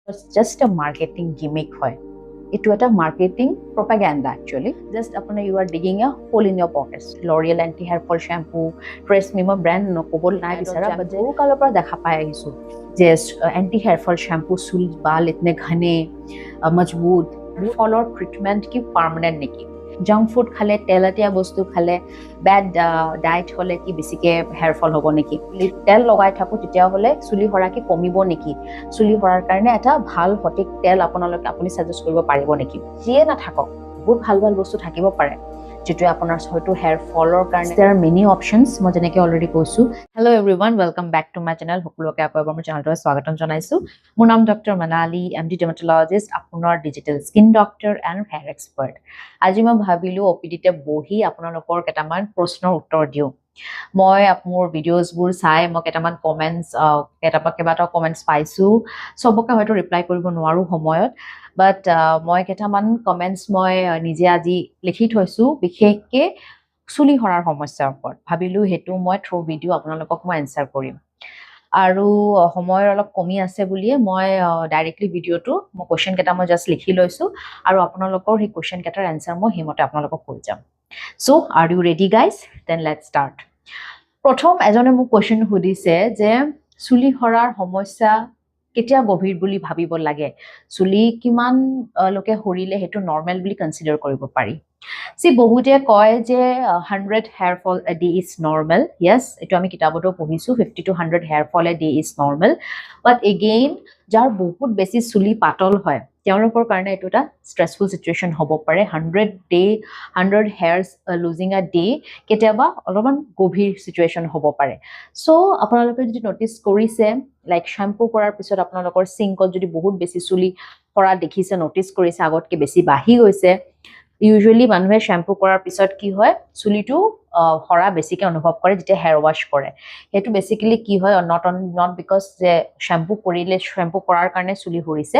just a marketing gimmick hoy. It was a marketing propaganda actually. Just upon you are digging a hole in your pockets. L'Oreal anti-hair fall shampoo, Tresemme my brand no kobol na bisara but jero kalo par dekha pai aisu. Just anti-hair fall shampoo sul bal itne ghane majboot fall or treatment ki permanent neki. Junk food खाले तेलतिया बस्तु खाले bad diet हले कि बेसिके hair fall होबो नेकी तेल लगाय थाकु तितिया हले चुली हरा कि कमिबो नेकी चुली हरार कारणे एटा ভাল সঠিক তেল আপোনালোকে আপুনি সাজেষ্ট কৰিব পাৰিব নেকি যিয়ে না থাকক বহুত ভাল ভাল বস্তু থাকিব পাৰে যেটো আপোনাৰ হয়তো হেয়াৰ ফলৰ কাৰণে there are many options মই যেনেকৈ অলৰেডি কৈছো hello everyone welcome back to my channel সকলোকে আকৌ এবাৰ মোৰ চেনেলটোত স্বাগতম জনাইছো মোৰ নাম ডক্টৰ মনালি এমডি ডাৰ্মাটোলজিষ্ট আপোনাৰ digital skin doctor and here expert আজি মই ভাবিলো ওপিডিতে বহি আপোনালোকৰ কেটামান প্ৰশ্নৰ উত্তৰ দিও মই মোৰ ভিডিঅ'ছবোৰ চাই মই কেটামান কমেন্টছ কেটাটা কমেন্টছ পাইছো সবকে হয়তো ৰিপ্লাই কৰিব নোৱাৰো সময়ত বাট মই কেটামান কমেন্টছ মই নিজে আজি লিখি থৈছো বিশেষকে চুলি হৰাৰ সমস্যাৰ ওপৰত ভাবিলো হেতু মই থ্ৰু ভিডিঅ' আপোনালোকক মই এনসাৰ কৰিম আৰু সময়ৰ অলপ কমি আছে বুলিয়ে মই ডাইৰেক্টলি ভিডিঅ'টো মই কোৱেশ্চন কেটা মই জাস্ট লিখি লৈছো আৰু আপোনালোকৰ সেই কোৱেশ্চন কেটাৰ এনসাৰ মই হিমতে আপোনালোকক কৈ যাম so are you ready guys then let's start প্ৰথম এজনে মোক কোৱেশ্চন সুধিছে যে চুলি হৰাৰ সমস্যা কেতিয়া গভীৰ বুলি ভাবিব লাগে চুলি কিমান লোকে হৰিলে হেতু নৰমাল বুলি কনসিডাৰ কৰিব পাৰি সি বহুতে কয় যে 100 hair fall a day is normal yes এটো আমি কিতাবতো পঢ়িছো 50 to 100 hair fall a day is normal but again যাৰ বহুত বেছি চুলি পাতল হয় তেওঁলোকৰ কাৰণে এটো এটা স্ট্ৰেসফুল সিচুৱেশন হ'ব পাৰে 100 hairs losing a day কেতিয়াবা অলপমান গভীৰ সিচুৱেশন হ'ব পাৰে সো আপোনালোকে যদি নোটিস কৰিছে লাইক শ্যাম্পু কৰাৰ পিছত আপোনালোকৰ সিংকত যদি বহুত বেছি চুলি পৰা দেখিছে নোটিস কৰিছে আগতকে বেছি বাঢ়ি গৈছে Usually মানুহে শ্যাম্পু কৰাৰ পিছত কি হয় চুলিটো হৰা বেছিকে অনুভৱ কৰে যেতিয়া হেয়াৰ ওয়াশ কৰে হেতু বেসিক্যালি কি হয় not because যে শ্যাম্পু কৰিলে শ্যাম্পু কৰাৰ কাৰণে চুলি হৰিছে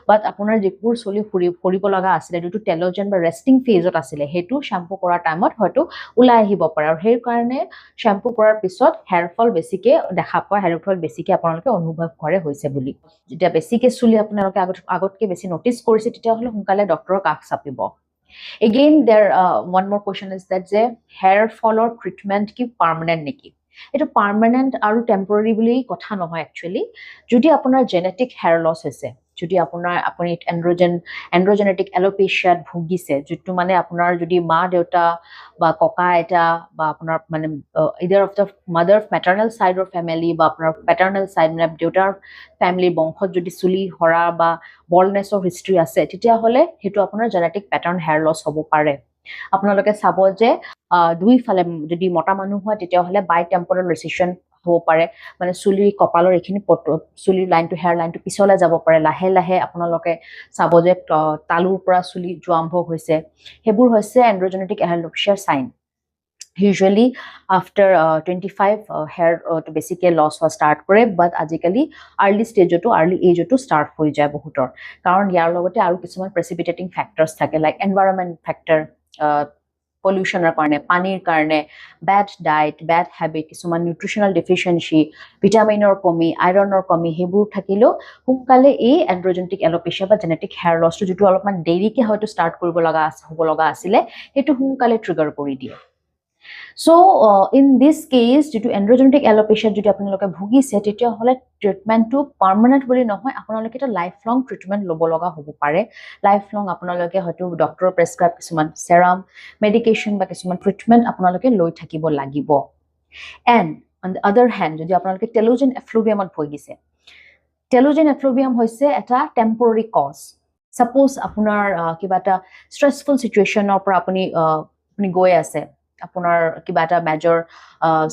বাট আপোনাৰ যেপুৰ চুলি হৰিব লগা আছিল যেটো টেলোজেন বা ৰেস্টিং ফেজত আছিল হেতু শ্যাম্পু কৰাৰ টাইমত হয়তো উলাই আহিব পাৰে আৰু হেৰ কাৰণে শ্যাম্পু কৰাৰ পিছত হেয়াৰ ফল বেছিকে দেখা পায় হেয়াৰ ফল বেছিকে আপোনালোকে অনুভৱ কৰে হৈছে বুলি যেতিয়া বেছিকে চুলি আপোনালোকে আগতকে বেছি নোটিস কৰিছে তেতিয়া হলে হুনকালে ডক্টৰৰ কাষ চাপিব Again, there one more question is that the hair fall or treatment ki permanent neki. Eto permanent aru temporary boli kotha nohoy actually. Jodi apunar genetic hair loss hoise, jodi apuni androgenetic alopecia bhugise, jotu mane apunar jodi ma deuta ba koka eta ba apunar mane either of the mother maternal side or family ba apunar paternal side mane deutar family bongkhot jodi suli hora ba baldness of history আছে তেতিয়া হলে হেতু আপোনাৰ genetic pattern hair loss হ'ব পাৰে আপোনালোকে চাব যে দুই ফালে যদি মটা মানুহ হয় তেতিয়া হলে বাই টেম্পোৰাল ৰিসেশন হ'ব পাৰে মানে চুলি কপালৰ এখিনি চুলি লাইন টু হেয়াৰ লাইন টু পিছলে যাব পাৰে লাহে লাহে আপোনালোকে চাব যে তালুৰ পৰা চুলি জোৱাম্ভ হৈছে হেবোৰ হৈছে এন্ড্ৰোজেনেটিক এলোপেচিয়াৰ sign Usually after 25 hair to basically loss was start kore but ajikali early stage to early age to start hoi jay bohutor karon yar logote aru kisuman precipitating factors thake like environment factor pollution er karone panir karone bad diet bad habit kisuman nutritional deficiency vitamin or komi iron or komi hebur thakilo hunkale ei androgenetic alopecia ba genetic hair loss to jitu alopman deiri ke hoyto start koribo laga hobo laga asile hetu hunkale trigger kori die So in this case due to androgenetic alopecia যদি আপোনালোকে ভুগিছে তেতিয়া হলে treatment two permanent বুলি নহয় আপোনালোকে এটা life লং treatment লব লগা হ'ব পাৰে লাইফ লং আপোনালোকে হয়তো ডক্টৰ প্ৰেসক্ৰাইব কিছুমান সেৰাম মেডিকেশন বা কিছুমান ট্ৰিটমেন্ট আপোনালোকে লৈ থাকিব লাগিব and on the other hand যদি আপোনালোকে টেলোজেন এফ্লুভিয়ামত ভুগিছে টেলোজেন এফ্লুভিয়াম হৈছে এটা টেম্পোৰাৰী কজ সাপোজ আপোনাৰ কিবা এটা স্ট্ৰেসফুল সিচুৱেশনৰ পৰা আপুনি গৈ আছে আপোনাৰ কিবা এটা মেজৰ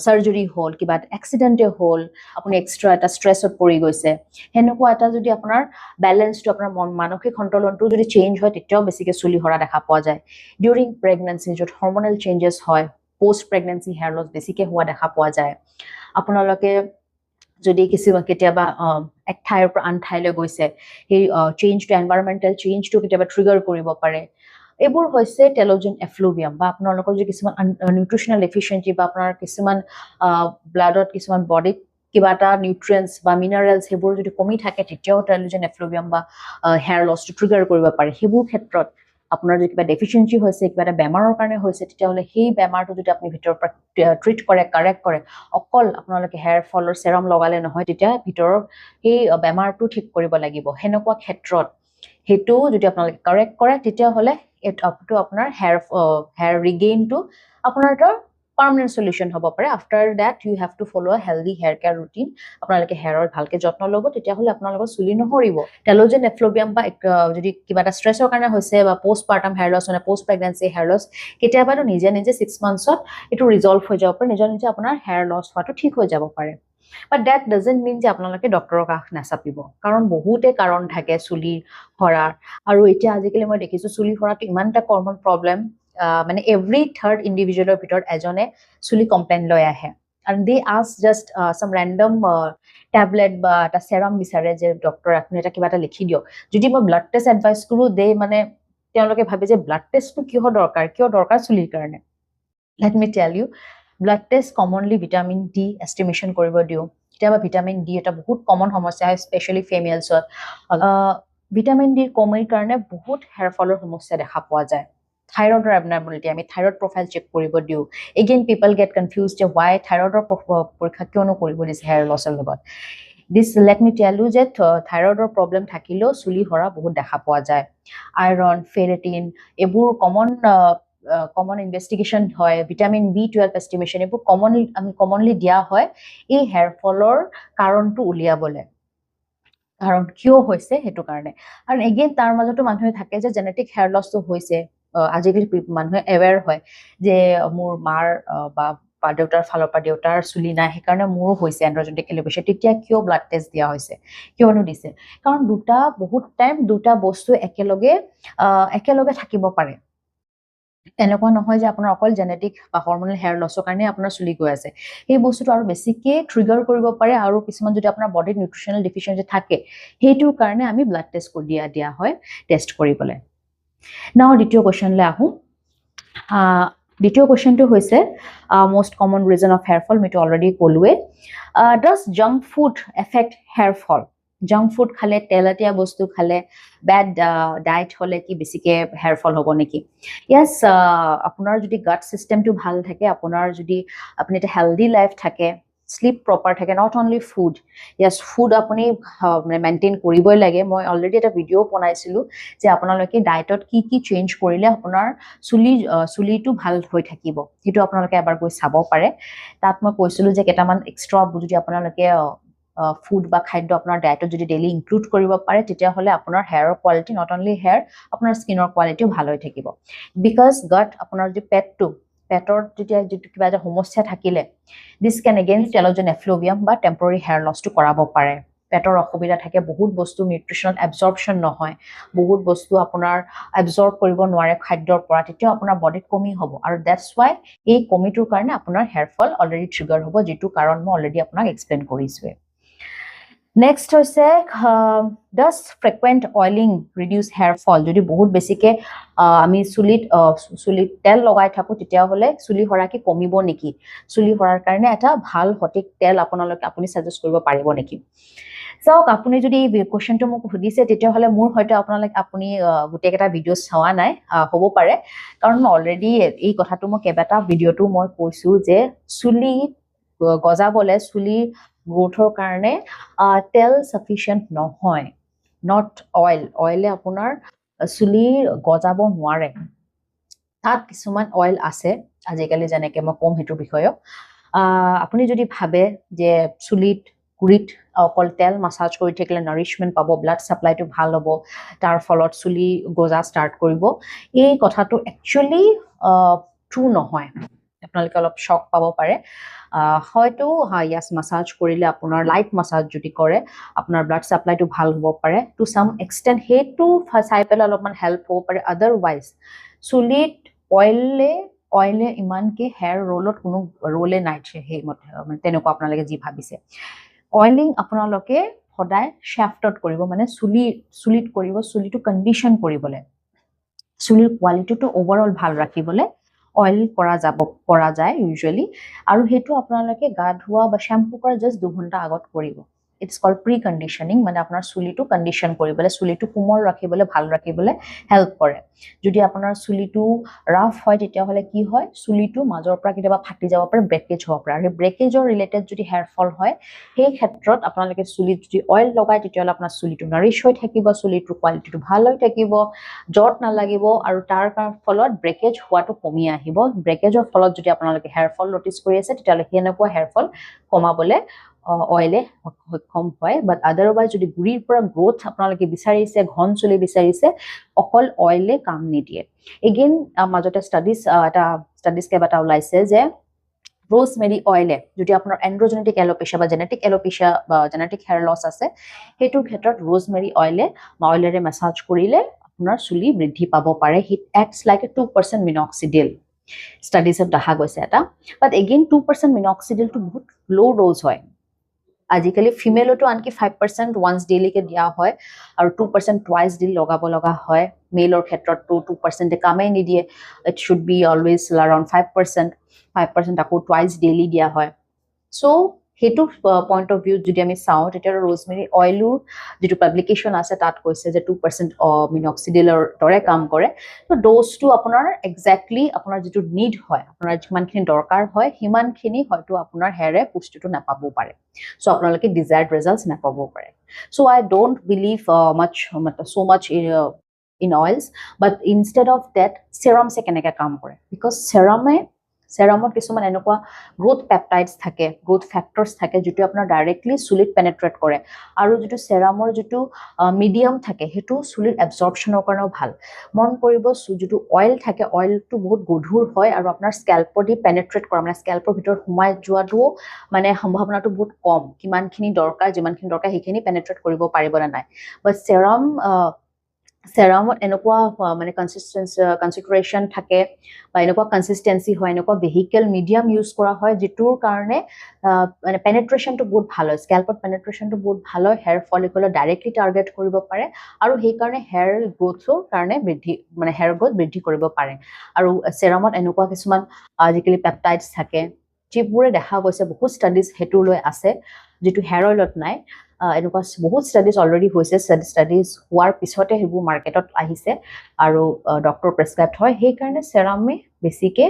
সাৰ্জাৰি হল কিবা এক্সিডেন্টে হল আপুনি এক্সট্ৰা এটা স্ট্ৰেছত পৰি গৈছে হেনকো এটা যদি আপোনাৰ ব্যালেন্সটো আপোনাৰ মানসিক সন্তুলনটো যদি চেঞ্জ হয় তেতিয়াও বেছিকে চুলি হৰা দেখা পোৱা যায় ডিউৰিং প্ৰেগনেন্সি যত হৰমোনাল চেঞ্জেস হয় পোষ্ট প্ৰেগনেন্সি হেয়াৰ লস বেছিকে হোৱা দেখা পোৱা যায় আপোনালোকে যদি কেতিয়াবা এক ঠাইৰ পৰা আন ঠাইলৈ গৈছে সেই চেঞ্জ টু এনভায়ৰনমেন্টাল চেঞ্জ টু কেতিয়াবা ট্ৰিগাৰ কৰিব পাৰে এবোৰ হৈছে টেলোজেন এফ্লুভিয়াম বা আপোনালোকৰ যে কিছুমান নিউট্ৰিশনাল ডেফিচিয়েন্সি বা আপোনাৰ কিছুমান ব্লাডত কিছুমান বডিত কিবা এটা নিউট্ৰিয়েন্টছ বা মিনাৰেলছ সেইবোৰ যদি কমি থাকে তেতিয়াও টেলোজেন এফ্লুভিয়াম বা হেয়াৰ লছটো ট্ৰিগাৰ কৰিব পাৰে সেইবোৰ ক্ষেত্ৰত আপোনাৰ যদি কিবা ডেফিচিয়েঞ্চি হৈছে কিবা এটা বেমাৰৰ কাৰণে হৈছে তেতিয়াহ'লে সেই বেমাৰটো যদি আপুনি ভিতৰৰ পৰা ট্ৰিট কৰে কাৰেক্ট কৰে অকল আপোনালোকে হেয়াৰ ফলৰ চেৰাম লগালে নহয় তেতিয়া ভিতৰৰ সেই বেমাৰটো ঠিক কৰিব লাগিব সেনেকুৱা ক্ষেত্ৰত সেইটো যদি আপোনালোকে কাৰেক্ট কৰে তেতিয়াহ'লে আপোনাৰ হেয়াৰ ৰিগেইনটো আপোনাৰ এটা পাৰ্মানেণ্ট সলিউশন হ'ব পাৰে after that you have to follow a healthy hair care routine আপোনালোকে হেয়াৰৰ ভালকে যত্ন ল'ব তেতিয়াহ'লে আপোনালোকৰ চুলি নহৰিব টেলোজেন এফ্লুভিয়াম বা যদি কিবা এটা ষ্ট্ৰেছৰ কাৰণে হৈছে বা পোষ্ট পাৰ্টাম হেয়াৰ লছ মানে পোষ্ট প্ৰেগনেঞ্চি হেয়াৰ লছ কেতিয়াবাতো নিজে 6 মান্থছত এইটো ৰিজল্ভ হৈ যাব পাৰে নিজে আপোনাৰ হেয়াৰ লছ হোৱাটো ঠিক হৈ যাব পাৰে বাট ডেট ডাজেণ্ট মিন যে আপোনালোকে ডক্টৰৰ কাষ নাচাপিব কাৰণ বহুতে কাৰণ থাকে চুলি সৰাৰ আৰু এতিয়া আজিকালি মই দেখিছোঁ চুলি সৰাটো ইমান এটা কমন প্ৰব্লেম মানে এভৰি থাৰ্ড ইণ্ডিভিজুৱেলৰ ভিতৰত এজনে চুলি কমপ্লেইন লৈ আহে and they ask just some random tablet বা এটা সেৰাম বিচাৰে যে ডক্টৰ আপুনি এটা কিবা এটা লিখি দিয়ক যদি মই ব্লাড টেষ্ট এডভাইস কৰো দে মানে তেওঁলোকে ভাবে যে ব্লাড টেষ্টটো কিয় দৰকাৰ চুলিৰ কাৰণে let me tell you blood test commonly vitamin D estimation কৰিব দিও কেতিয়াবা ভিটামিন ডি এটা বহুত কমন সমস্যা হয় স্পেশালি ফিমেলছত ভিটামিন ডিৰ কমিৰ কাৰণে বহুত হেয়াৰ ফলৰ সমস্যা দেখা পোৱা যায় থাইৰয়ডৰ abnormality আমি থাইৰয়ড প্ৰফাইল চেক কৰিব দিও again people get confused যে why থাইৰয়ডৰ পৰীক্ষা কিয় নকৰিব দিছে হেয়াৰ লছৰ লগত this let me tell you যে থাইৰয়ডৰ প্ৰবলেম থাকিলেও চুলি হৰা বহুত দেখা পোৱা যায় আয়ৰন ফেৰেটিন এবোৰ কমন ইনভেষ্টিগেশ্যন হয় ভিটামিন B12 এষ্টিমেশ্যন এবোৰ কমনলি দিয়া হয় এই হেয়াৰ ফলৰ কাৰণটো উলিয়াবলে কাৰণ কিয় হৈছে হেতু কাৰণে আৰু এগেইন তাৰ মাজতো মানুহে থাকে যে জেনেটিক হেয়াৰ লছটো হৈছে আজিকালি মানুহে এৱেৰ হয় যে মোৰ মাৰ বা দেউতাৰ ফালৰ পৰা দেউতাৰ চুলি নাই সেইকাৰণে মোৰো হৈছে এন্ড্ৰজেনিক এলিভেশ্যন তেতিয়া কিয় ব্লাড টেষ্ট দিয়া হৈছে কিয়নো দিছে কাৰণ বহুত টাইম দুটা বস্তু একেলগে থাকিব পাৰে এনেকুৱা নহয় যে আপোনাৰ অকল জেনেটিক বা হৰমোনাল হেয়াৰ লছৰ কাৰণে আপোনাৰ চুলি গৈ আছে সেই বস্তুটো আৰু বেছিকে ট্ৰিগাৰ কৰিব পাৰে আৰু কিছুমান যদি আপোনাৰ বডিত নিউট্ৰিশনাল ডেফিচিয়েন্সি থাকে সেইটোৰ কাৰণে আমি ব্লাড টেষ্ট দিয়া হয় টেষ্ট কৰিবলৈ নাও দ্বিতীয় কোৱেশ্চনলৈ আহো দ্বিতীয় কোৱেশ্চনটো হৈছে most common reason of hair fall মিটো অলৰেডি ক'লোৱে does junk food affect hair fall junk food খালে তেলতীয়া বস্তু খালে ব্যাড ডায়েট হলে কি বেছিকে হেয়াৰ ফল হ'ব নেকি ইয়েস আপোনাৰ যদি গাট সিস্টেমটো ভাল থাকে আপোনাৰ যদি আপুনি এটা হেলদি লাইফ থাকে স্লিপ প্ৰপাৰ থাকে not only food yes food আপুনি মেইনটেইন কৰিবই লাগে মই অলৰেডি এটা ভিডিঅ' বনাইছিলো যে আপোনালোকে ডায়েটত কি চেঞ্জ কৰিলে আপোনাৰ চুলিটো ভাল হৈ থাকিব সেইটো আপোনালোকে এবাৰ গৈ চাব পাৰে তাত মই কৈছিলো যে কেইটামান এক্সট্ৰা যদি আপোনালোকে ফুড বা খাদ্য আপোনাৰ ডায়েটত যদি ডেইলি ইনক্লুড কৰিব পাৰে তেতিয়াহ'লে আপোনাৰ হেয়াৰৰ কোৱালিটি নট অনলি হেয়াৰ আপোনাৰ স্কিনৰ কোৱালিটিও ভাল হৈ থাকিব বিকজ গাট আপোনাৰ যদি পেটৰ যেতিয়া কিবা এটা সমস্যা থাকিলে দিছ কেন এগেইন টেলোজেন এফ্লুভিয়াম বা টেম্পৰৰী হেয়াৰ লছটো কৰাব পাৰে পেটৰ অসুবিধা থাকে বহুত বস্তু নিউট্ৰিশনাল এবজৰ্পশ্যন নহয় বহুত বস্তু আপোনাৰ এবজৰ্ব কৰিব নোৱাৰে খাদ্যৰ পৰা তেতিয়া আপোনাৰ বডিত কমি হ'ব আৰু দ্যাটছ ৱাই এই কমিটোৰ কাৰণে আপোনাৰ হেয়াৰ ফল অলৰেডি ট্ৰিগাৰ হ'ব যেটো কাৰণ মই অলৰেডি আপোনাক এক্সপ্লেইন কৰিছোৱে নেক্সট হৈছে does frequent oiling reduce hair fall যদি বহুত বেছিকে আমি চুলিত তেল লগাই থাকো তেতিয়াহ'লে চুলি সৰা কি কমিব নেকি চুলি সৰাৰ কাৰণে এটা ভাল সঠিক তেল আপুনি সাজেষ্ট কৰিব পাৰিব নেকি চাওক আপুনি যদি এই কোৱেশ্চনটো মোক সুধিছে তেতিয়াহ'লে মোৰ হয়তো আপুনি গোটেইকেইটা ভিডিঅ' চোৱা নাই হ'ব পাৰে কাৰণ মই অলৰেডি এই কথাটো মই কেইবাটা ভিডিঅ'টো মই কৈছো যে চুলি গজাবলে চুলি গ্ৰোথৰ কাৰণে তেল সাফিচিয়েন্ট নহয় নট অইলে আপোনাৰ চুলি গজাব নোৱাৰে তাত কিছুমান অইল আছে আজিকালি যেনেকে মই কম হেতুৰ বিষয়ে আপুনি যদি ভাবে যে চুলিত গুৰিত অকল তেল মাসাজ কৰি থাকিলে নাৰিশমেন্ট পাব ব্লাড সাপ্লাইটো ভাল হ'ব তাৰ ফলত চুলি গজা ষ্টাৰ্ট কৰিব এই কথাটো একচুয়ালি ট্ৰু নহয় আপোনালোকে অলপ শক পাব পাৰে হয়তো ইয়াস মাসাজ কৰিলে আপোনাৰ লাইট মাসাজ যদি কৰে আপোনাৰ ব্লাড সাপ্লাইটো ভাল হ'ব পাৰে টু সাম এক্সটেন্ট হেতু চাই পেলাই অলপমান হেল্প হ'ব পাৰে আদাৰৱাইজ চুলিত অইলে ইমানকে হেয়াৰ ৰোলত কোনো ৰোলে নাই সেই মানে তেনেকুৱা আপোনালোকে যি ভাবিছে অইলিং আপোনালোকে সদায় শ্যাফ্টত কৰিব মানে চুলিত কৰিব চুলিটো কণ্ডিশন কৰিবলৈ চুলিৰ কোৱালিটিটো ওভাৰঅল ভাল ৰাখিবলৈ অইল কৰা যায় ইউজুৱেলি আৰু হেতু আপোনালোকে গা ধোৱা বা শ্যাম্পু কৰা জাস্ট 2 ঘণ্টা আগত কৰিব It's called pre-conditioning মানে আপোনাৰ চুলিটো কন্ডিশন কৰিবলৈ চুলিটো কোমল ৰাখিবলৈ ভাল ৰাখিবলৈ হেল্প কৰে যদি আপোনাৰ চুলিটো ৰাফ হয় তেতিয়া হলে কি হয় চুলিটো মাজৰ পৰা কেতিয়াবা ফাটি যাব পাৰে ব্ৰেকেজ হ'ব পাৰে আৰু ব্ৰেকেজৰ ৰিলেটেড যদি হেয়াৰ ফল হয় সেই ক্ষেত্ৰত আপোনালোকে চুলিত যদি অইল লগায় তেতিয়া হলে আপোনাৰ চুলিটো নাৰিশ হৈ থাকিব চুলিটোৰ কোৱালিটিটো ভাল হৈ থাকিব জট নালাগিব আৰু তাৰ ফলত ব্ৰেকেজ হোৱাটো কমি আহিব ব্ৰেকেজৰ ফলত যদি আপোনালোকে হেয়াৰ ফল নটিচ কৰি আছে তেতিয়া হলে হেনেকুৱা হেয়াৰ ফল কমাবলৈ অইলে সক্ষম হয় বাট আদাৰৱাইজ যদি গুৰিৰ পৰা গ্ৰোথ আপোনালোকে বিচাৰিছে ঘন চুলি বিচাৰিছে অকল অইলে কাম নিদিয়ে এগেইন মাজতে ষ্টাডিজ কেইবাটা ওলাইছে যে rosemary oil যদি আপোনাৰ এন্ড্ৰোজেনেটিক এলোপেচিয়া বা জেনেটিক এলোপেচিয়া বা জেনেটিক হেয়াৰ লছ আছে হেতুৰ ক্ষেত্ৰত rosemary অইলেৰে মাসাজ কৰিলে আপোনাৰ চুলি বৃদ্ধি পাব পাৰে it acts like a 2% minoxidil ষ্টাডিজত দেখা গৈছে এটা বাট এগেইন 2% minoxidil টো বহুত লো ডোজ হয় আজিকালি ফিমেলতো আনকি 5% ওয়ান্স ডেইলিকে দিয়া হয় আৰু 2% টুৱাইস ডেইলি লগাব লগা হয় মেলৰ ক্ষেত্ৰতো 2% কামেই নিদিয়ে it should be always around 5% আকৌ টুৱাইস ডেইলি দিয়া হয় সো হেতু পইণ্ট অফ ভিউ যদি আমি চাওঁ তেতিয়া rosemary অইলৰ যেটো পাবলিকেশন আছে তাত কৈছে যে 2% মিনক্সিডিলৰ দৰে কাম কৰে তো ডোজটো আপোনাৰ এক্স্যাক্টলি আপোনাৰ যেটো নিড হয় আপোনাৰ যিমানখিনি দৰকাৰ হয় হিমানখিনি হয়তো আপোনাৰ হেয়াৰে পুষ্টিটো নাপাব পাৰে সো আপোনালোকে ডিজায়াৰ্ড ৰিজাল্টস নাপাব পাৰে so I don't believe much in oils but instead of that serum se keneka kaam kore because সেরামত কিছুমান এনেকুৱা গ্ৰোথ পেপটাইডস থাকে গ্ৰোথ ফ্যাক্টৰস থাকে যেটো আপোনাৰ ডাইৰেক্টলি চুলিত পেনেট্ৰেট কৰে আৰু যেটো সেৰামৰ যেটো মিডিয়াম থাকে হেতু চুলিৰ এবজৰ্পচনৰ কাৰণেও ভাল মন কৰিব যেটো অইল থাকে অইলটো বহুত গধুৰ হয় আৰু আপোনাৰ স্ক্যাল্পৰ দি পেনেট্ৰেট কৰা মানে স্ক্যাল্পৰ ভিতৰত সোমাই যোৱাটো মানে সম্ভাৱনাটো বহুত কম কিমানখিনি দৰকাৰ যিমানখিনি দৰকাৰ সেইখিনি পেনেট্ৰেট কৰিব পাৰিব না নাই বাট সেৰামত এনেকুৱা মানে কনসিডাৰেশন থাকে বা এনেকুৱা কনসিস্টেন্সি হয় এনেকুৱা ভেহিকল মিডিয়াম ইউজ কৰা হয় যেটোৰ কাৰণে মানে পেনেট্ৰেশনটো বহুত ভাল হয় স্ক্যাল্পত পেনেট্ৰেশনটো বহুত ভাল হয় হেয়াৰ ফলিকল ডাইৰেক্টলি টাৰ্গেট কৰিব পাৰে আৰু সেই কাৰণে হেয়াৰ গ্ৰোথৰ কাৰণে হেয়াৰ গ্ৰোথ বৃদ্ধি কৰিব পাৰে আৰু সেৰামত এনেকুৱা কিছুমান আজিকালি পেপটাইডস থাকে যিবোৰে দেখা গৈছে বহুত ষ্টাডিজ হেতু লৈ আছে যেটো হেয়াৰ অইলত নাই এনেকুৱা বহুত ষ্টাডিজ অলৰেডি হৈছে ষ্টাডিজ হোৱাৰ পিছতে হেবু মাৰ্কেটত আহিছে আৰু ডক্টৰ প্ৰেসক্ৰাইবড হয় সেই কাৰণে সেৰামে বেছিকে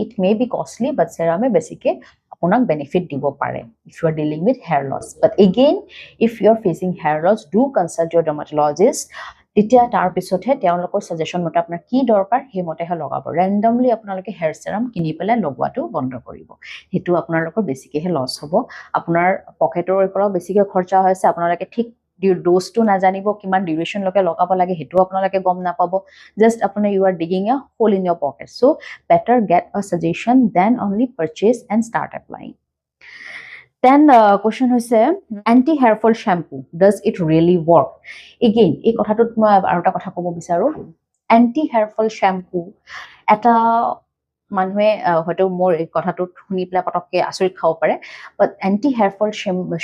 ইট মে বি কষ্টলি বাট সেৰামে বেছিকে আপোনাক বেনিফিট দিব পাৰে if you are dealing with hair loss but again if you are facing hair loss do consult your dermatologist তেতিয়া তাৰ পিছতহে তেওঁলোকৰ সাজেশন মতে আপোনাৰ কি দৰকাৰ সেই মতেহে লগাব ৰেন্ডমলি আপোনালোকে হেয়াৰ সেৰাম কিনি পেলাই লগোৱাটো বন্ধ কৰিব হেতু আপোনালোকৰ বেছিকেহে লছ হ'ব আপোনাৰ পকেটৰ পৰা বেছিকে খৰচা হৈছে আপোনালোকে ঠিক ডোজটো নাজানিব কিমান ডিউৰেশন লকে লগাব লাগে হেতু আপোনালোকে গম নাপাব জাস্ট আপুনি you are digging a hole in your pocket so better get a suggestion then only purchase and start applying then question hoise anti hair fall shampoo does it really work again এই কথাটোত মই আৰু এটা কথা ক'ব বিচাৰো anti hair fall shampoo এটা মানুহে হয়তো মোৰ এই কথাটোত শুনি পেলাই পটককে আচৰিত খাব পাৰে but anti hair fall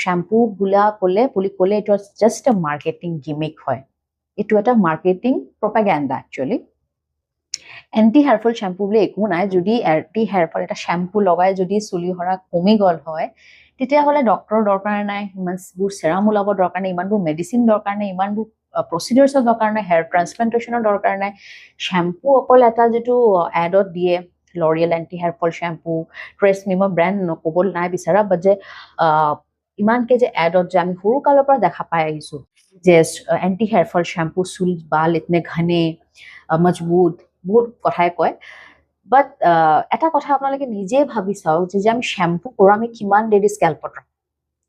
shampoo ক'লে it was just a marketing gimmick হয় ইটো এটা marketing propaganda actually anti hair fall shampoo বুলি একো নাই যদি এন্টি হেয়াৰ ফল এটা শ্যাম্পু লগাই যদি চুলি হৰা কমি গল হয় তেতিয়া হলে ডক্টৰ দৰকাৰ নাই ইমানবোৰ সেৰাম ওলাব দৰকাৰ নাই ইমানবোৰ মেডিসিন দৰকাৰ নাই ইমানবোৰ প্ৰসিডিউৰছৰ দৰকাৰ নাই হেয়াৰ ট্ৰান্সপ্লান্টেশনৰ দৰকাৰ নাই শ্যাম্পু অকল এটা যেটো এডত দিয়ে L'Oreal anti hair fall shampoo Tresemme মই ব্র্যান্ড নকবল নাই বিচাৰা বাট যে ইমানকে যে এডত যে আমি সৰু কালৰ পৰা দেখা পাই আহিছো যে এন্টি হেয়াৰ ফল শ্যাম্পু চুল বাল ইতনে ঘনে মজবুত বহুত কথাই কয় বাট এটা কথা আপোনালোকে নিজে ভাবি চাওক যে আমি শ্যাম্পু কৰো আমি কিমান দেৰি স্ক্যাল্পত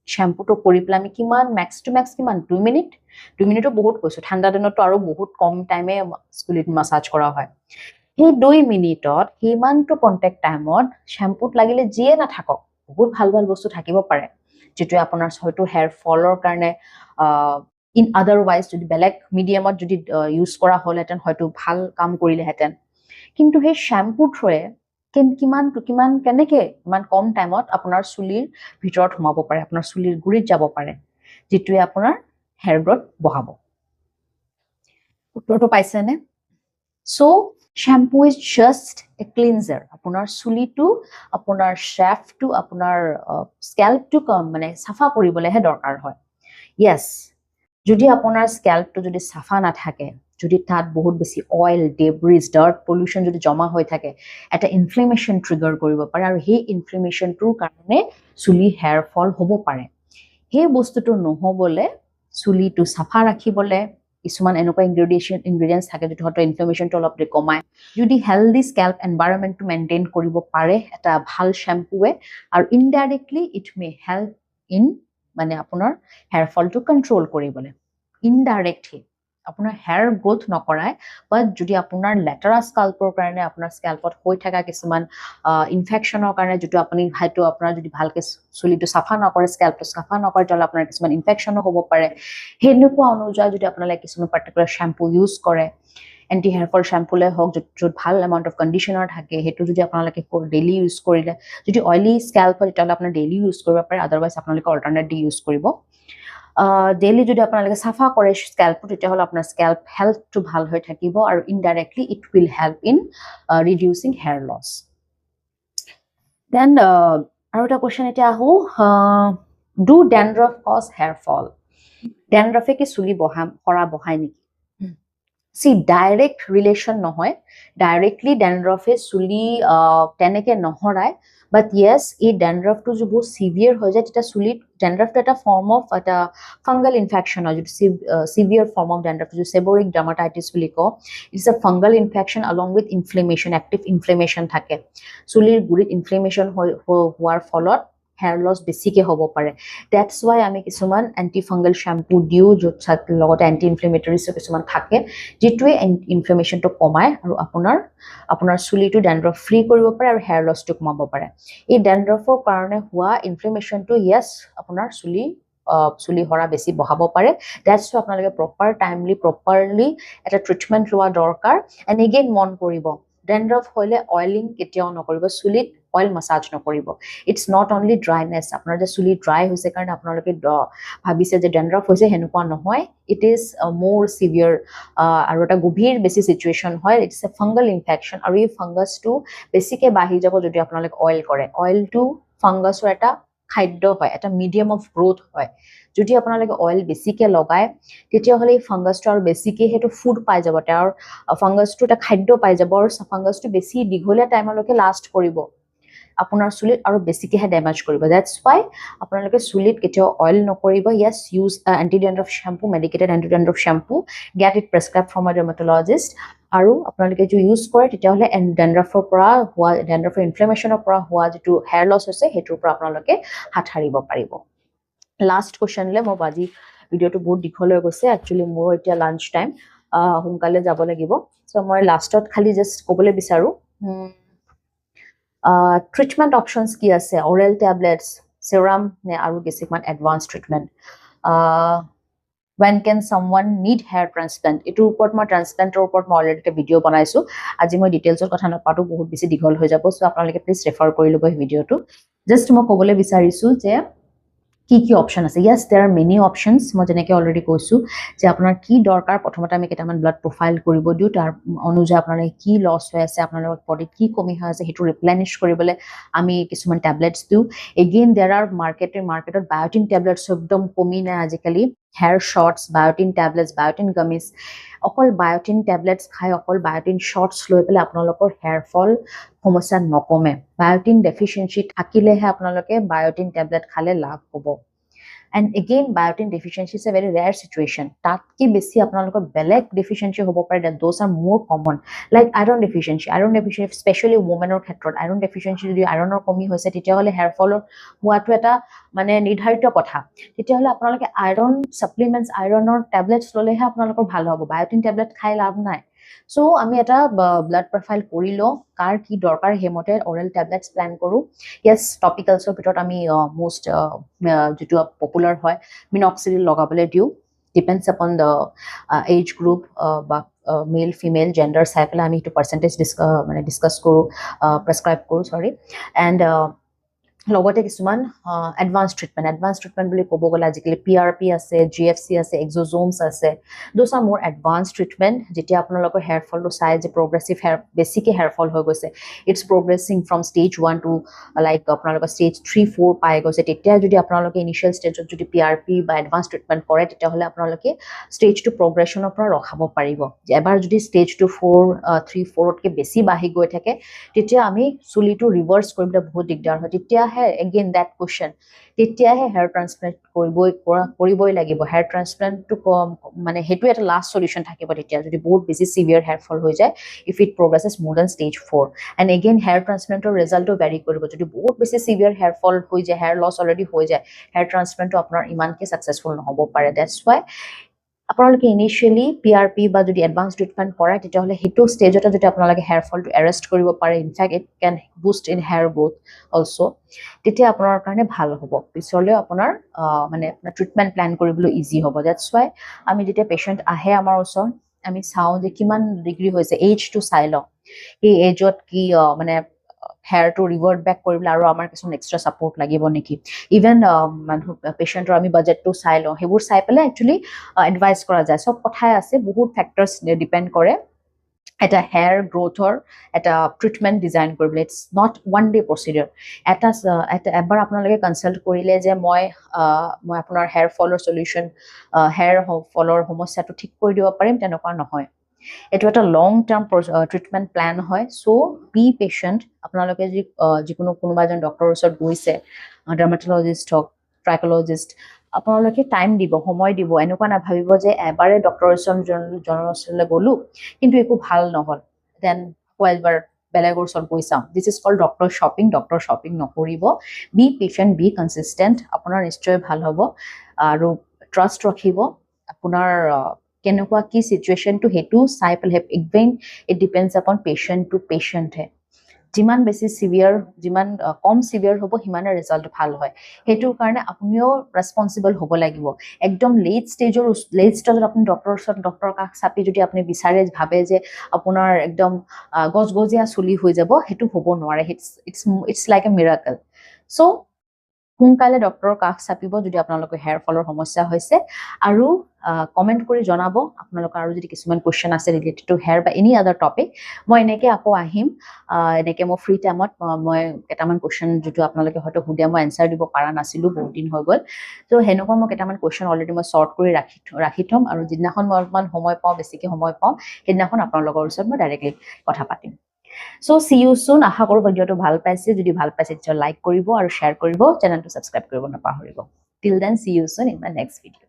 শ্যাম্পুটো কৰি পেলাই আমি কিমান ম্যাক্স টু ম্যাক্স কিমান 2 মিনিটও বহুত কৈছো ঠাণ্ডা দিনতো আৰু বহুত কম টাইমে স্কুলিত মাসাজ কৰা হয় সেই 2 মিনিটত হিমানটো কন্টেক্ট টাইমত শ্যাম্পুত লাগিলে যিয়ে না থাকক বহুত ভাল বস্তু থাকিব পাৰে যেটো আপোনাৰ হয়তো হেয়াৰ ফলৰ কাৰণে ইন আদাৰৱাইজ যদি বেলেগ মিডিয়ামত যদি ইউজ কৰা হলহেতেন হয়তো ভাল কাম কৰিলেহেতেন কিন্তু সেই শ্যাম্পু থ্ৰয়ে কেনেকে ইমান কম টাইমত আপোনাৰ চুলিৰ ভিতৰত সোমাব পাৰে আপোনাৰ চুলিৰ গুৰিত যাব পাৰে যেটোৱে আপোনাৰ হেয়াৰ গ্ৰোথ বঢ়াব উত্তৰটো পাইছেনে so shampoo is just A cleanser আপোনাৰ চুলিটো আপোনাৰ শ্যাফ্টটো আপোনাৰ স্কেল্পটো মানে চাফা কৰিবলৈহে দৰকাৰ হয় য়েছ যদি আপোনাৰ স্কেল্পটো যদি চাফা নাথাকে যদি তাত বহুত বেছি অইল ডেব্ৰিজ ডাৰ্ট পলিউশ্যন যদি জমা হৈ থাকে এটা ইনফ্লেমেশ্যন ট্ৰিগাৰ কৰিব পাৰে আৰু সেই ইনফ্লেমেশ্যনটোৰ কাৰণে চুলি হেয়াৰ ফল হ'ব পাৰে সেই বস্তুটো নহ'বলৈ চুলিটো চাফা ৰাখিবলৈ কিছুমান এনেকুৱা ইনগ্ৰেডিয়েণ্টছ থাকে যিটো হয়তো ইনফ্লেমেশ্যনটো অলপ কমায় যদি হেল্ডি স্কেল্প এনভাইৰনমেণ্টটো মেইনটেইন কৰিব পাৰে এটা ভাল শ্যাম্পুৱে আৰু indirectly it may help in মানে আপোনাৰ হেয়াৰ ফলটো কণ্ট্ৰল কৰিবলৈ ইনডাইৰেক্টলি আপোনাৰ হেয়াৰ গ্ৰোথ নকৰায় বাট যদি আপোনাৰ লেটাৰা স্কাল্পৰ কাৰণে আপোনাৰ স্কেল্পত হৈ থকা কিছুমান ইনফেকশ্যনৰ কাৰণে যিটো আপুনি হয়তো আপোনাৰ যদি ভালকৈ চুলিটো চাফা নকৰে স্কেল্পটো চাফা নকৰে তেতিয়াহ'লে আপোনাৰ কিছুমান ইনফেকশ্যনো হ'ব পাৰে সেনেকুৱা অনুযায়ী যদি আপোনালোকে কিছুমান পাৰ্টিকুলাৰ শ্যাম্পু ইউজ কৰে এণ্টি হেয়াৰ ফল শ্যাম্পুলে হওক য'ত ভাল এমাউণ্ট অফ কণ্ডিশ্যনাৰ থাকে সেইটো যদি আপোনালোকে ডেইলি ইউজ কৰিলে যদি অইলি স্কেল্প হয় তেতিয়াহ'লে আপোনাৰ ডেইলি ইউজ কৰিব পাৰে আদাৰৱাইজ আপোনালোকে অল্টাৰনেট দি ইউজ কৰিব ডেইলি যদি আপোনালোকে চাফা কৰে স্কেল্পটো তেতিয়াহ'লে আপোনাৰ স্কেল্প হেল্থটো ভাল হৈ থাকিব আৰু indirectly it will help in reducing hair loss then আৰু এটা কুৱেশ্যন এতিয়া আহোঁ ডু ডেণ্ড্ৰফ কজ হেয়াৰ ফল ডেণ্ড্ৰফে কি চুলি সৰা বঢ়ায় নেকি সি ডাইৰেক্ট ৰিলেশ্যন নহয় ডাইৰেক্টলি ডেণ্ড্ৰফে চুলি তেনেকৈ নহৰাই বাট য়েছ এই ডেণ্ড্ৰফটো যদি বহুত চিভিয়াৰ হৈ যায় তেতিয়া চুলিত ডেণ্ড্ৰফটো এটা ফৰ্ম অফ এটা ফাংগল ইনফেকশ্যন হয় যিটো চিভিয়াৰ ফৰ্ম অফ ডেণ্ড্ৰফ যিটো সেবৰিক ডাৰ্মাটাইটিছ বুলি কওঁ it's a fungal infection along with inflammation active inflammation থাকে চুলিৰ গুৰিত ইনফ্লেমেশ্যন হোৱাৰ ফলত হেয়াৰ লছ বেছিকৈ হ'ব পাৰে ডেটছ ৱাই আমি কিছুমান এণ্টি ফাংগল শ্যাম্পু দিওঁ য'ত লগতে এণ্টি ইনফ্লেমেটৰিজো কিছুমান থাকে যিটোৱে ইনফ্লেমেশ্যনটো কমায় আৰু আপোনাৰ চুলিটো ডেণ্ড্ৰফ ফ্ৰী কৰিব পাৰে আৰু হেয়াৰ লছটো কমাব পাৰে এই ডেণ্ড্ৰফৰ কাৰণে হোৱা ইনফ্লেমেশ্যনটো য়েছ আপোনাৰ চুলি সৰা বেছি বঢ়াব পাৰে ডেটছ ৱাই আপোনালোকে প্ৰপাৰলি এটা ট্ৰিটমেণ্ট লোৱা দৰকাৰ এণ্ড এগেইন মন কৰিব ডেণ্ড্ৰফ হ'লে অইলিং কেতিয়াও নকৰিব চুলিত অইল মাছাজ নকৰিব ইটছ নট অনলি ড্ৰাইনেছ আপোনাৰ যে চুলি ড্ৰাই হৈছে কাৰণে আপোনালোকে ভাবিছে যে ডেণ্ড্ৰফ হৈছে সেনেকুৱা নহয় ইট ইজ মোৰ চিভিয়াৰ আৰু এটা গভীৰ বেছি চিটুৱেশ্যন হয় ইটছ এ ফাংগল ইনফেকশ্যন আৰু এই ফাংগাছটো বেছিকৈ বাঢ়ি যাব যদি আপোনালোকে অইল কৰে অইলটো ফাংগাছৰ এটা খাদ্য হয় এটা মিডিয়াম অফ গ্ৰোথ হয় যদি আপোনালোকে অইল বেছিকৈ লগায় তেতিয়াহ'লে এই ফাংগাছটো আৰু বেছিকৈ সেইটো ফুড পাই যাব তেওঁৰ ফাংগাছটো এটা খাদ্য পাই যাব আৰু ফাংগাছটো বেছি দীঘলীয়া টাইমলৈকে লাষ্ট কৰিব আপোনাৰ চুলিত আৰু বেছিকৈহে ডেমেজ কৰিব ডেটছ ৱাই আপোনালোকে চুলিত কেতিয়াও অইল নকৰিব yes use anti dandruff shampoo medicated anti dandruff shampoo get it prescribe from a dermatologist আৰু আপোনালোকে যদি ইউজ কৰে তেতিয়াহ'লে ডেণ্ড্ৰফৰ পৰা হোৱা ডেণ্ড্ৰফৰ ইনফ্লেমেশ্যনৰ পৰা হোৱা যিটো হেয়াৰ লছ হৈছে সেইটোৰ পৰা আপোনালোকে হাত সাৰিব পাৰিব লাষ্ট কুৱেশ্যনলৈ মই আজি ভিডিঅ'টো বহুত দীঘল হৈ গৈছে একচুৱেলি মোৰ এতিয়া লাঞ্চ টাইম সোনকালে যাব লাগিব চ' মই লাষ্টত খালি জাষ্ট ক'বলৈ বিচাৰোঁ ট্ৰিটমেণ্ট অপশ্যনছ কি আছে অৰেল টেবলেটছ চিৰাম নে আৰু কিছুমান advance treatment when can someone need hair transplant এটোৰ ওপৰত মই ট্ৰান্সপ্লান্টৰ ওপৰত মই অলৰেডি এটা ভিডিঅ' বনাইছোঁ আজি মই ডিটেইলছৰ কথা নাপাতো বহুত বেছি দীঘল হৈ যাব চ' আপোনালোকে প্লিজ ৰেফাৰ কৰি ল'ব এই ভিডিঅ'টো জাষ্ট মই ক'বলৈ বিচাৰিছোঁ যে কি অপশ্যন আছে য়েছ দেৰ আৰ মেনি অপশ্যনছ মই যেনেকৈ অলৰেডি কৈছোঁ যে আপোনাৰ কি দৰকাৰ প্ৰথমতে আমি কেইটামান ব্লাড প্ৰফাইল কৰিব দিওঁ তাৰ অনুযায়ী আপোনালোকে কি লছ হৈ আছে আপোনালোকৰ বডিত কি কমি হৈ আছে সেইটো ৰিপ্লেনিছ কৰিবলৈ আমি কিছুমান টেবলেটছ দিওঁ এগেইন দেৰ আৰ মাৰ্কেটত বায়'টিন টেবলেটছ একদম কমি নাই আজিকালি hair shorts biotin tablets biotin gummies অকল বায়'টিন টেবলেটছ খাই অকল বায়'টিন শ্বৰ্টছ লৈ পেলাই আপোনালোকৰ হেয়াৰ ফল সমস্যা নকমে বায়'টিন ডেফিচিয়েঞ্চি থাকিলেহে আপোনালোকে বায়'টিন টেবলেট খালে লাভ হ'ব and again biotin deficiency is a very rare situation তাতকৈ বেছি আপোনালোকৰ বেলেগ ডেফিচিয়েঞ্চি হ'ব পাৰে that those are more common like iron deficiency specially ওমেনৰ ক্ষেত্ৰত আইৰণ ডেফিচিয়েঞ্চি যদি আইৰণৰ কমি হৈছে তেতিয়াহ'লে হেয়াৰ ফলৰ হোৱাটো এটা মানে নিৰ্ধাৰিত কথা তেতিয়াহ'লে আপোনালোকে আইৰণ ছাপ্লিমেণ্টছ আইৰণৰ টেবলেটছ ল'লেহে আপোনালোকৰ ভাল হ'ব বায়'টিন টেবলেট খাই লাভ নাই চ' আমি এটা ব্লাড প্ৰফাইল কৰি লওঁ কাৰ কি দৰকাৰ সেইমতে অৰেল টেবলেটছ প্লেন কৰোঁ য়েছ টপিকেলছৰ ভিতৰত আমি মষ্ট যিটো পপুলাৰ হয় মিনক্সিডিল লগাবলৈ দিওঁ depends upon the as group বা মেল ফিমেল জেণ্ডাৰ চাই পেলাই আমি সেইটো পাৰ্চেণ্টেজ ডিছকাছ কৰোঁ প্ৰেছক্ৰাইব কৰোঁ এণ্ড লগতে কিছুমান এডভান্স ট্ৰিটমেণ্ট বুলি ক'ব গ'লে আজিকালি PRP আছে, GFC আছে, এক্সোজোমছ আছে। দোজ আৰ মোৰ এডভান্স ট্ৰিটমেণ্ট। যেতিয়া আপোনালোকৰ হেয়াৰ ফলটো চাই যে প্ৰগ্ৰেছিভ বেছিকৈ হেয়াৰ ফল হৈ গৈছে, it's progressing from stage 1 to like আপোনালোকৰ ষ্টেজ 3-4 পাই গৈছে, তেতিয়া যদি আপোনালোকে ইনিচিয়েল ষ্টেজত যদি PRP বা এডভান্স ট্ৰিটমেণ্ট কৰে, তেতিয়াহ'লে আপোনালোকে ষ্টেজ 2 প্ৰগ্ৰেশ্যনৰ পৰা ৰখাব পাৰিব। এবাৰ যদি ষ্টেজ 2 3-4তকৈ বেছি বাঢ়ি গৈ থাকে, তেতিয়া আমি চুলিটো ৰিভাৰ্চ কৰিবলৈ বহুত দিগদাৰ হয়। তেতিয়াহে এগেইন দেট কুৱেশ্যন, তেতিয়াহে হেয়াৰ ট্ৰান্সপ্লেণ্ট কৰিবই লাগিব। হেয়াৰ ট্ৰান্সপ্লেণ্টটো মানে সেইটো এটা লাষ্ট চলিউশ্যন থাকিব তেতিয়া, যদি বহুত বেছি চিভিয়াৰ হেয়াৰ ফল হৈ যায়, if it progresses more then stage 4। And again hair ট্ৰান্সপ্লেণ্টৰ ৰিজাল্টটো ভেৰি কৰিব। যদি বহুত বেছি চিভিয়াৰ হেয়াৰ ফল হৈ যায়, হেয়াৰ লছ অলৰেডি হৈ যায়, হেয়াৰ ট্ৰান্সপ্লেণ্টটো আপোনাৰ ইমানকৈ ছাকচেছফুল নহ'ব পাৰে। ডেটছ ৱাই আপোনালোকে ইনিচিয়েলি PRP বা যদি এডভান্স ট্ৰিটমেণ্ট কৰে, তেতিয়াহ'লে সেইটো ষ্টেজতে যদি আপোনালোকে হেয়াৰ ফলটো এৰেষ্ট কৰিব পাৰে, in fact it can boost in hair growth also', তেতিয়া আপোনাৰ কাৰণে ভাল হ'ব। পিছলৈ আপোনাৰ মানে আপোনাৰ ট্ৰিটমেণ্ট প্লেন কৰিবলৈ ইজি হ'ব। ডেটছ ৱাই আমি যেতিয়া পেচেণ্ট আহে আমাৰ ওচৰত, আমি চাওঁ যে কিমান ডিগ্ৰী হৈছে, এইজটো চাই লওঁ। সেই এইজত কি মানে হেয়াৰটো ৰিভাৰ্ট বেক কৰিবলৈ আৰু আমাৰ কিছুমান এক্সট্ৰা ছাপৰ্ট লাগিব নেকি। ইভেন মানুহ পেচেণ্টৰ আমি বাজেটটো চাই লওঁ, সেইবোৰ চাই পেলাই একচুৱেলি এডভাইচ কৰা যায়। চব কথাই আছে, বহুত ফেক্টৰ্ছ ডিপেণ্ড কৰে এটা হেয়াৰ গ্ৰোথৰ এটা ট্ৰিটমেণ্ট ডিজাইন কৰিবলৈ। It's not one day procedure. এবাৰ আপোনালোকে কনচাল্ট কৰিলে যে মই আপোনাৰ হেয়াৰ ফলৰ চলিউশ্যন, হেয়াৰ ফলৰ সমস্যাটো ঠিক কৰি দিব পাৰিম, তেনেকুৱা নহয়। এইটো এটা লং টাৰ্ম ট্ৰিটমেণ্ট প্লেন হয়। চ' বি পেচেণ্ট। আপোনালোকে যিকোনো কোনোবা এজন ডক্টৰৰ ওচৰত গৈছে, ডাৰ্মাটলজিষ্ট হওক, ট্ৰাইকলজিষ্ট, আপোনালোকে টাইম দিব, সময় দিব। এনেকুৱা নাভাবিব যে এবাৰে ডক্টৰৰ ওচৰলৈ গ'লোঁ কিন্তু একো ভাল নহ'ল, দেন এবাৰ বেলেগৰ ওচৰত গৈ চাওঁ। This is called doctor shopping নকৰিব। বি পেচেণ্ট, বি কনচিষ্টেণ্ট, আপোনাৰ নিশ্চয় ভাল হ'ব। আৰু ট্ৰাষ্ট ৰাখিব। আপোনাৰ কেনেকুৱা কি চিটুৱেশ্যনটো সেইটো চাই পেলাই, ইভেন ইট ডিপেণ্ডছ আপন পেচেণ্ট টু পেচেণ্টহে। যিমান বেছি চিভিয়াৰ, যিমান কম চিভিয়াৰ হ'ব, সিমানে ৰিজাল্ট ভাল হয়। সেইটোৰ কাৰণে আপুনিও ৰেছপনচিবল হ'ব লাগিব। একদম লেট ষ্টেজত আপুনি ডক্টৰৰ কাষ চাপি যদি আপুনি বিচাৰে, ভাবে যে আপোনাৰ একদম গজগজীয়া চুলি হৈ যাব, সেইটো হ'ব নোৱাৰে। It's like a miracle. So' সোনকালে ডক্টৰৰ কাষ চাপিব যদি আপোনালোকৰ হেয়াৰ ফলৰ সমস্যা হৈছে, আৰু কমেণ্ট কৰি জনাব আপোনালোকৰ আৰু যদি কিছুমান কুৱেশ্যন আছে ৰিলেটেড টু হেয়াৰ বা এনি আদাৰ টপিক। মই এনেকৈ আকৌ আহিম, এনেকৈ মই ফ্ৰী টাইমত মই কেইটামান কুৱেশ্যন যিটো আপোনালোকে হয়তো সুধে, মই এনচাৰ দিব পৰা নাছিলোঁ, বহুত দিন হৈ গ'ল। ত' সেনেকুৱা মই কেইটামান কুৱেশ্যন অলৰেডি মই শ্বৰ্ট কৰি ৰাখি থ'ম, আৰু যিদিনাখন মই অলপমান সময় পাওঁ, বেছিকৈ সময় পাওঁ, সেইদিনাখন আপোনালোকৰ ওচৰত মই ডাইৰেক্টলি কথা পাতিম। চ' চি ইউ চুন। আশা কৰোঁ ভিডিঅ'টো ভাল পাইছে। যদি ভাল পাইছে তেতিয়া লাইক কৰিব আৰু শ্বেয়াৰ কৰিব, চেনেলটো ছাবস্ক্ৰাইব কৰিব নাপাহৰিব। Till then see you soon in my next video'.